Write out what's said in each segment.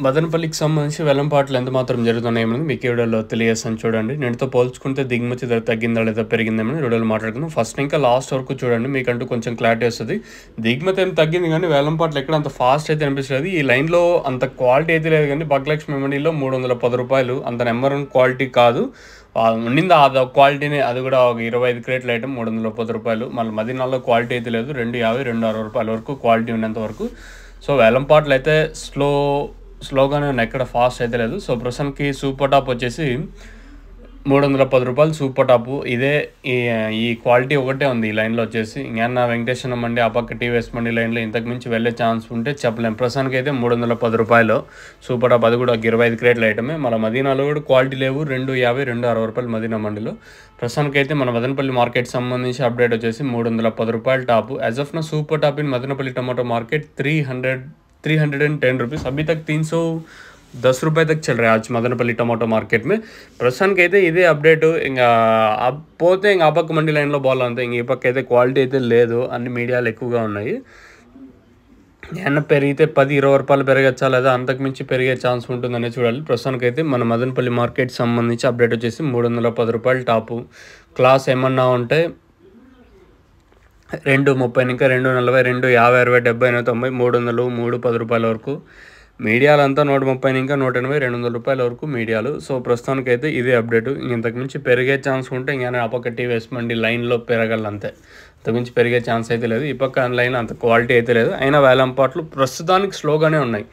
మదనపల్లికి సంబంధించి వేలంపాట్లు ఎంత మాత్రం జరుగుతున్నాయేమో మీకు ఈ వీడియోలో తెలియజేస్తాను చూడండి. నేటితో పోల్చుకుంటే దిగుమతి ధర తగ్గిందా లేదా పెరిగిందేమో వీడియోలో మాట్లాడుకుందాం. ఫస్ట్ ఇంకా లాస్ట్ వరకు చూడండి, మీకంటూ కొంచెం క్లారిటీ వస్తుంది. దిగుమతి ఏం తగ్గింది కానీ వేలంపాట్లు ఎక్కడ అంత ఫాస్ట్ అయితే అనిపించలేదు. ఈ లైన్లో అంత క్వాలిటీ అయితే లేదు కానీ భాగ్యలక్ష్మి మండీలో 310 రూపాయలు అంత నెంబర్ 1 క్వాలిటీ కాదు. ఉండింది అది క్వాలిటీనే, అది కూడా ఒక 25 క్రేట్ల ఐటమ్ 310 రూపాయలు. మళ్ళీ మదీనాలో క్వాలిటీ అయితే లేదు, 250 260 రూపాయల వరకు క్వాలిటీ ఉన్నంత వరకు. సో వేలంపాట్లు అయితే స్లోగానే ఉన్నాయి, ఎక్కడ ఫాస్ట్ అయితే లేదు. సో ప్రస్తుతానికి సూపర్ టాప్ వచ్చేసి 310 రూపాయలు సూపర్ టాపు. ఇదే ఈ క్వాలిటీ ఒకటే ఉంది ఈ లైన్లో వచ్చేసి. ఇంకా వెంకటేశ్వర మండి ఆ పక్క టీవీఎస్ మండి లైన్లో ఇంతకు మించి వెళ్ళే ఛాన్స్ ఉంటే చెప్పలేం. ప్రస్తుతానికి అయితే 310 రూపాయలు సూపర్ టాప్, అది కూడా 25 క్రేట్ల ఐటమే. మన మదీనాలో కూడా క్వాలిటీ లేవు, 250 260 రూపాయలు మదీనా మండిలో. ప్రస్తుతానికి అయితే మన మదనపల్లి మార్కెట్ సంబంధించి అప్డేట్ వచ్చేసి 310 రూపాయలు టాపు. యాజ్ ఆఫ్ నా super top in Madanapalle tomato market 310 rupees अभी तक 310 रुपये तक चल रहा है आज मदनपल्ली टमाटो मार्केट में. ప్రస్తుతానికి అయితే ఇదే అప్డేట్. ఇంకా పోతే ఇంకా ఆ పక్క మండి లైన్లో బాగుంది, ఇంక ఈ పక్క అయితే క్వాలిటీ అయితే లేదు, అన్ని మీడియాలు ఎక్కువగా ఉన్నాయి. ఏమన్నా పెరిగితే 10-20 రూపాయలు పెరగచ్చా లేదా అంతకుమించి పెరిగే ఛాన్స్ ఉంటుందనే చూడాలి. ప్రస్తుతానికి అయితే మన మదనపల్లి మార్కెట్ సంబంధించి అప్డేట్ వచ్చేసి 310 రూపాయలు టాపు. క్లాస్ ఏమన్నా ఉంటే 230 ఇంకా 240 250 60 70 80 90 300 310 రూపాయల వరకు మీడియాలంతా 130 ఇంకా 180 200 రూపాయల వరకు మీడియాలు. సో ప్రస్తుతానికి అయితే ఇదే అప్డేట్. ఇంతకుమించి పెరిగే ఛాన్స్ ఉంటే ఇంకా ఆ పక్క టీవీఎస్ మండి లైన్లో పెరగాలంతే, అంతకుమించి పెరిగే ఛాన్స్ అయితే లేదు. ఈ పక్క లైన్ అంత క్వాలిటీ అయితే లేదు. అయినా వేలంపాట్లు ప్రస్తుతానికి స్లోగానే ఉన్నాయి.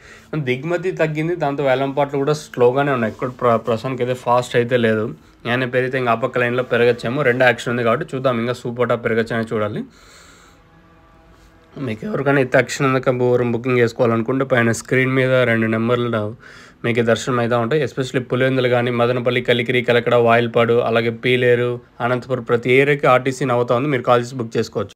దిగుమతి తగ్గింది, దాంతో వేలంపాట్లు కూడా స్లోగానే ఉన్నాయి. ఇక్కడ ప్రస్తుతానికి అయితే ఫాస్ట్ అయితే లేదు. ఏమైనా పెరిగితే ఇంకా ఆ పక్క లైన్లో పెరగచ్చేమో, 2 యాక్షన్ ఉంది కాబట్టి చూద్దాం. ఇంకా సూపర్ టాప్ పెరగచ్చని చూడాలి. మీకు ఎవరికైనా ఈ తక్షణ బుకింగ్ చేసుకోవాలనుకుంటే పైన స్క్రీన్ మీద 2 నెంబర్లు మీకు దర్శనం అయితే ఉంటాయి. ఎస్పెషల్లీ పులివెందులు కానీ మదనపల్లి కలికిరి కలకడ వాయిల్పాడు అలాగే పీలేరు అనంతపురం ప్రతి ఏరియాకి ఆర్టీసీ నవ్వుతా ఉంది, మీరు కాల్ చేసి బుక్ చేసుకోవచ్చు.